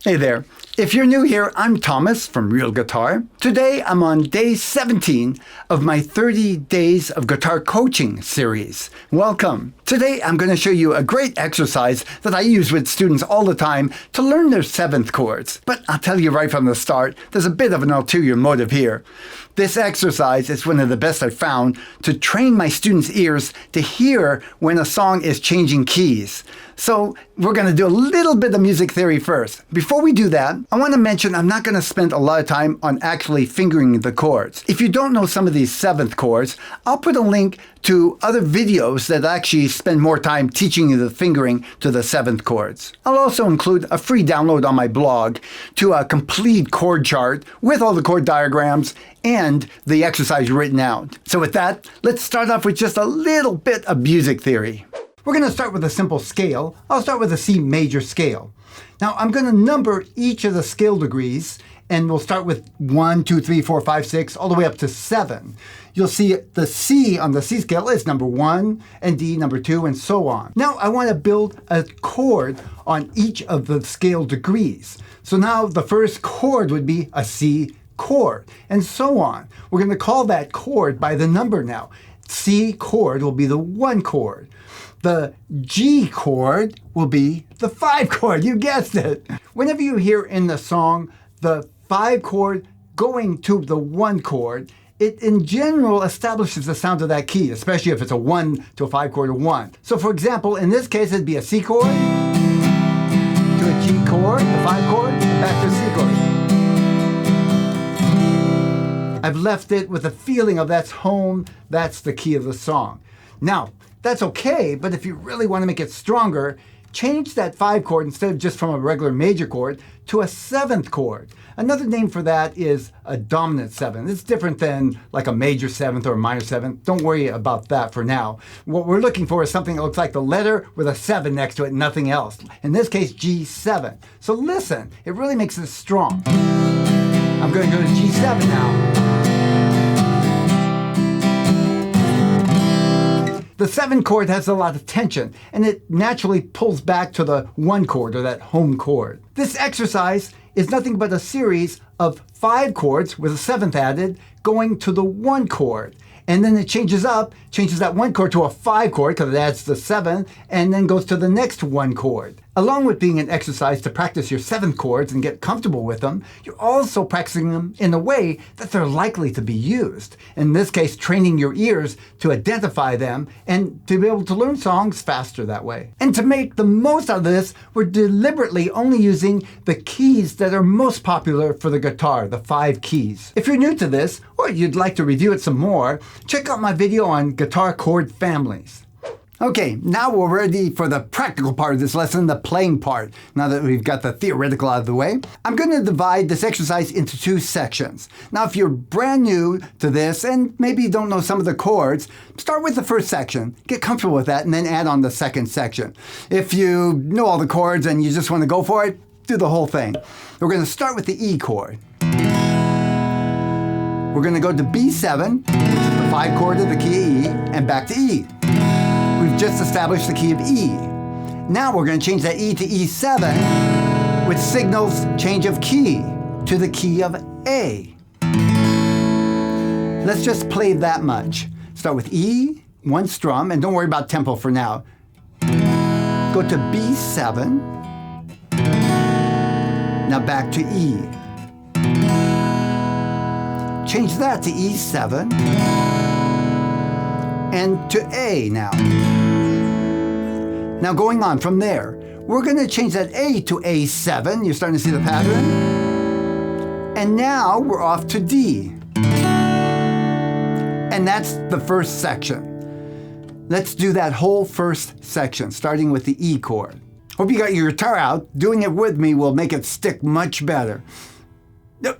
Hey there. If you're new here, I'm Tomas from Real Guitar. Today I'm on day 17 of my 30 Days of Guitar Coaching series. Welcome. Today I'm going to show you a great exercise that I use with students all the time to learn their seventh chords. But I'll tell you right from the start, there's a bit of an ulterior motive here. This exercise is one of the best I've found to train my students' ears to hear when a song is changing keys. So we're going to do a little bit of music theory first. Before we do that, I want to mention I'm not going to spend a lot of time on actually fingering the chords. If you don't know some of these seventh chords, I'll put a link to other videos that actually spend more time teaching you the fingering to the seventh chords. I'll also include a free download on my blog to a complete chord chart with all the chord diagrams and the exercise written out. So with that, let's start off with just a little bit of music theory. We're going to start with a simple scale. I'll start with a C major scale. Now I'm going to number each of the scale degrees, and we'll start with 1, 2, 3, 4, 5, 6, all the way up to 7. You'll see the C on the C scale is number 1, and D number 2, and so on. Now I want to build a chord on each of the scale degrees. So now the first chord would be a C chord, and so on. We're going to call that chord by the number now. C chord will be the 1 chord. The G chord will be the 5 chord. You guessed it. Whenever you hear in the song the 5 chord going to the 1 chord, it in general establishes the sound of that key, especially if it's a 1 to a 5 chord or 1. So for example, in this case, it'd be a C chord to a G chord, the 5 chord, and back to a C chord. I've left it with a feeling of that's home, that's the key of the song. Now, that's okay, but if you really want to make it stronger, change that 5 chord instead of just from a regular major chord to a 7th chord. Another name for that is a dominant 7. It's different than like a major 7th or a minor 7th. Don't worry about that for now. What we're looking for is something that looks like the letter with a 7 next to it, nothing else. In this case, G7. So listen, it really makes it strong. I'm going to go to G7 now. The 7 chord has a lot of tension, and it naturally pulls back to the 1 chord, or that home chord. This exercise is nothing but a series of 5 chords with a 7th added going to the 1 chord. And then it changes that 1 chord to a 5 chord because it adds the 7, and then goes to the next 1 chord. Along with being an exercise to practice your 7th chords and get comfortable with them, you're also practicing them in a way that they're likely to be used. In this case, training your ears to identify them and to be able to learn songs faster that way. And to make the most out of this, we're deliberately only using the keys that are most popular for the guitar, the 5 keys. If you're new to this, or you'd like to review it some more, check out my video on guitar chord families. Okay, now we're ready for the practical part of this lesson, the playing part. Now that we've got the theoretical out of the way, I'm going to divide this exercise into 2 sections. Now, if you're brand new to this and maybe you don't know some of the chords, start with the first section, get comfortable with that, and then add on the second section. If you know all the chords and you just want to go for it, do the whole thing. We're going to start with the E chord. We're going to go to B7, which is the 5 chord of the key of E, and back to E. We've just established the key of E. Now we're going to change that E to E7, which signals change of key to the key of A. Let's just play that much. Start with E, 1 strum, and don't worry about tempo for now. Go to B7. Now back to E. Change that to E7 and to A now. Now going on from there, we're going to change that A to A7. You're starting to see the pattern. And now we're off to D. And that's the first section. Let's do that whole first section, starting with the E chord. Hope you got your guitar out. Doing it with me will make it stick much better.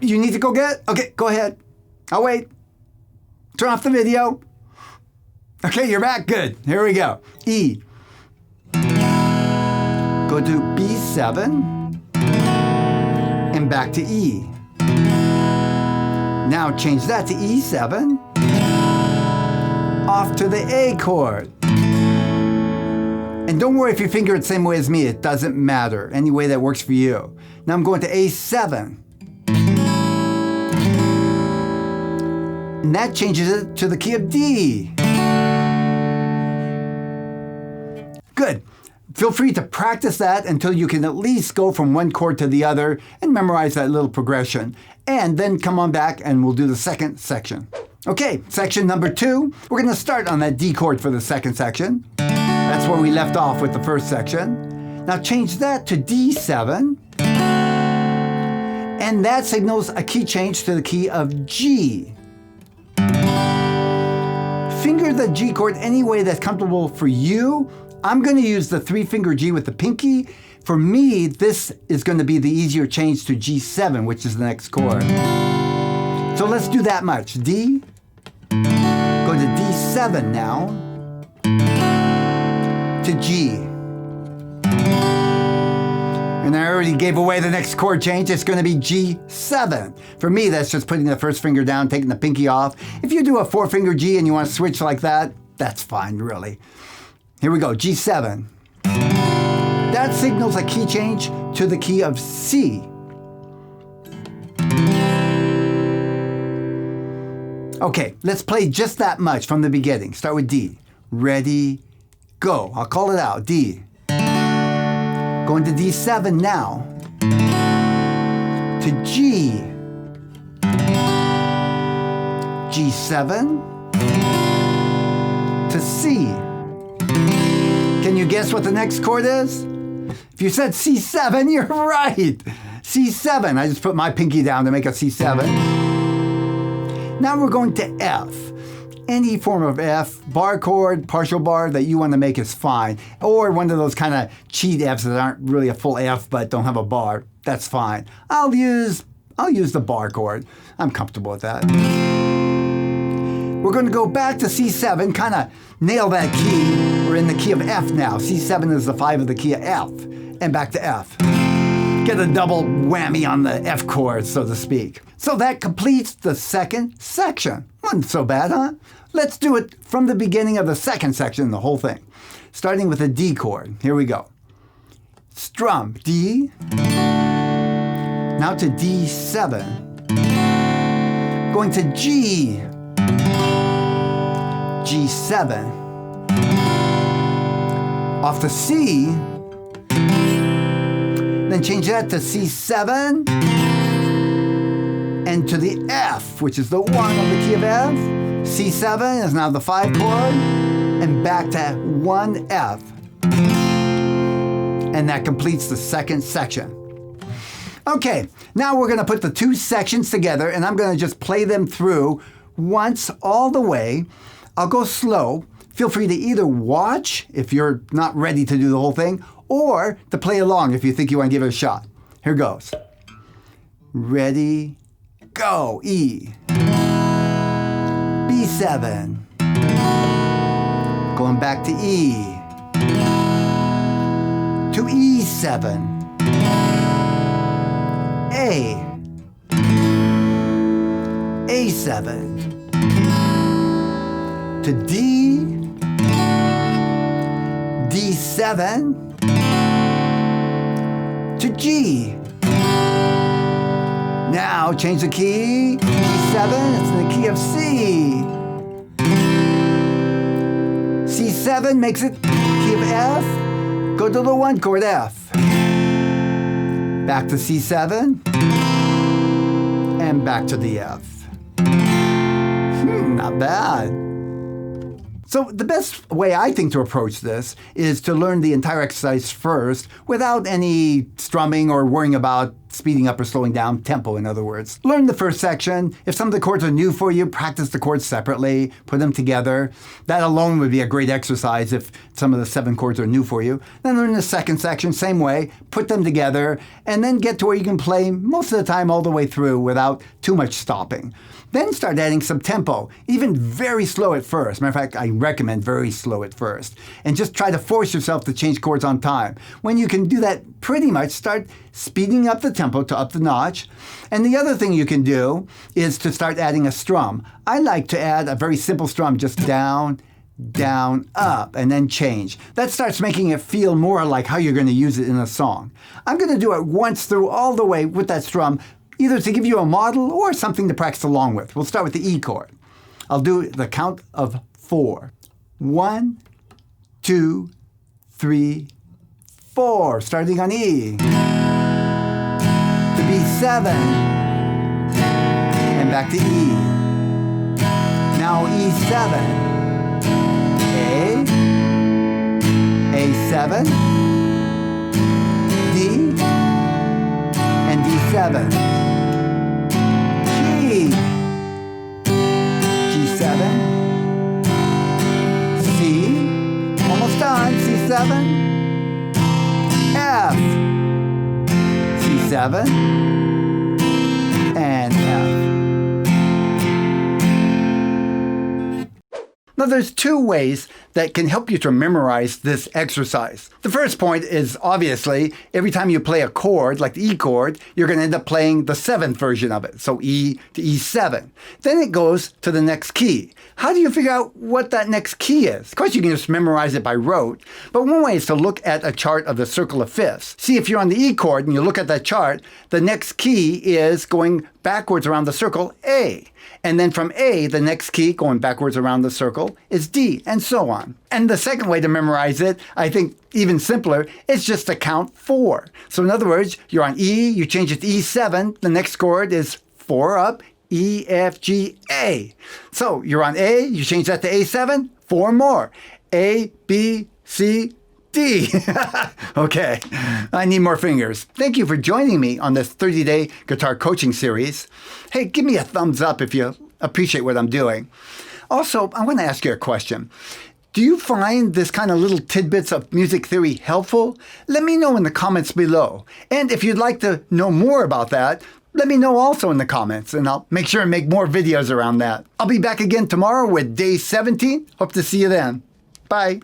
You need to go get it? Okay, go ahead. I'll wait. Turn off the video. Okay, you're back. Good. Here we go. E. Go to B7 and back to E. Now change that to E7. Off to the A chord. And don't worry if you finger it the same way as me. It doesn't matter. Any way that works for you. Now I'm going to A7. And that changes it to the key of D. Good. Feel free to practice that until you can at least go from one chord to the other and memorize that little progression. And then come on back and we'll do the second section. Okay, section number 2. We're going to start on that D chord for the second section. That's where we left off with the first section. Now change that to D7. And that signals a key change to the key of G. Finger the G chord any way that's comfortable for you. I'm going to use the 3-finger G with the pinky. For me, this is going to be the easier change to G7, which is the next chord. So let's do that much. D, go to D7 now, to G. And I already gave away the next chord change. It's going to be G7. For me, that's just putting the first finger down, taking the pinky off. If you do a 4-finger G and you want to switch like that, that's fine, really. Here we go, G7. That signals a key change to the key of C. Okay, let's play just that much from the beginning. Start with D. Ready, go. I'll call it out, D. Going to D7 now. To G. G7. To C. Can you guess what the next chord is? If you said C7, you're right. C7. I just put my pinky down to make a C7. Now we're going to F. Any form of F, bar chord, partial bar that you want to make is fine. Or one of those kind of cheat Fs that aren't really a full F but don't have a bar. That's fine. I'll use the bar chord. I'm comfortable with that. We're going to go back to C7, kind of nail that key. We're in the key of F now. C7 is the 5 of the key of F. And back to F. Get a double whammy on the F chord, so to speak. So that completes the second section. Wasn't so bad, huh? Let's do it from the beginning of the second section, the whole thing. Starting with a D chord. Here we go. Strum, D. Now to D7. Going to G. G7. Off to C. Then change that to C7. And to the F, which is the 1 of the key of F. C7 is now the 5 chord. And back to 1F. And that completes the second section. Okay, now we're going to put the two sections together, and I'm going to just play them through once all the way. I'll go slow. Feel free to either watch if you're not ready to do the whole thing, or to play along if you think you want to give it a shot. Here goes. Ready, go. E. B7. Going back to E. To E7. A. A7. To D. D7. To G. Now change the key. G7, it's in the key of C. C7 makes it key of F. Go to the 1 chord F. Back to C7. And back to the F. Not bad. So the best way I think to approach this is to learn the entire exercise first without any strumming or worrying about speeding up or slowing down, tempo in other words. Learn the first section. If some of the chords are new for you, practice the chords separately, put them together. That alone would be a great exercise if some of the 7 chords are new for you. Then learn the second section, same way, put them together, and then get to where you can play most of the time all the way through without too much stopping. Then start adding some tempo, even very slow at first. Matter of fact, I recommend very slow at first. And just try to force yourself to change chords on time. When you can do that pretty much, start speeding up the tempo to up the notch. And the other thing you can do is to start adding a strum. I like to add a very simple strum, just down, down, up, and then change. That starts making it feel more like how you're going to use it in a song. I'm going to do it once through all the way with that strum, either to give you a model or something to practice along with. We'll start with the E chord. I'll do the count of 4. 1, 2, 3, 4. Starting on E. To B7. And back to E. Now E7. A, A7, D, and D7. G, G7, C, almost done, C7, F, C7, and F. Now, there's two ways that can help you to memorize this exercise. The first point is obviously every time you play a chord, like the E chord, you're going to end up playing the 7th version of it. So E to E7. Then it goes to the next key. How do you figure out what that next key is? Of course, you can just memorize it by rote. But one way is to look at a chart of the circle of fifths. See, if you're on the E chord and you look at that chart, the next key is going backwards around the circle A. And then from A, the next key going backwards around the circle is D, and so on. And the second way to memorize it, I think even simpler, is just to count 4. So in other words, you're on E, you change it to E7, the next chord is 4 up, E, F, G, A. So you're on A, you change that to A7, 4 more. A, B, C, D. Okay, I need more fingers. Thank you for joining me on this 30-day guitar coaching series. Hey, give me a thumbs up if you appreciate what I'm doing. Also, I want to ask you a question. Do you find this kind of little tidbits of music theory helpful? Let me know in the comments below. And if you'd like to know more about that, let me know also in the comments, and I'll make sure and make more videos around that. I'll be back again tomorrow with day 17. Hope to see you then. Bye.